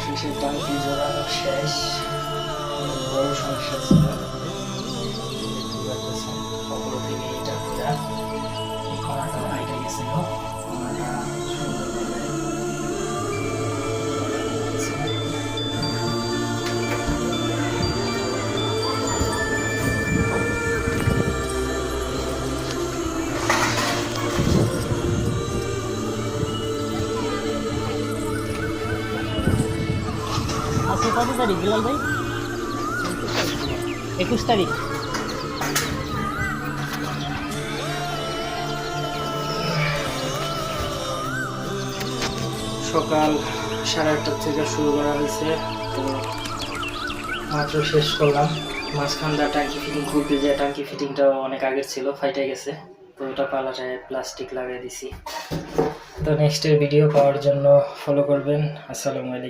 অবশেষে টাঙ্কি জোড়ানো শেষ। বড় সমস্যা ছিল, অপর থেকে এই টাঙ্কিটা এই কণাটা হাইটে গেছিল, কণাটা সুন্দরভাবে আজকে কত তারিখ বিলাল ভাই? 21 তারিখ। সকাল 8:30 থেকে শুরু করা হয়েছে, তো মাত্র শেষ করলাম। মাঝখানটা টাঙ্কি ফিটিং খুলতে যে টাঙ্কি ফিটিংটা অনেক আগের ছিল, ফাইটে গেছে, তো ওটা পাল্টায় প্লাস্টিক লাগিয়ে দিছি। তো নেক্সটের ভিডিও পাওয়ার জন্য ফলো করবেন। আসসালামু আলাইকুম।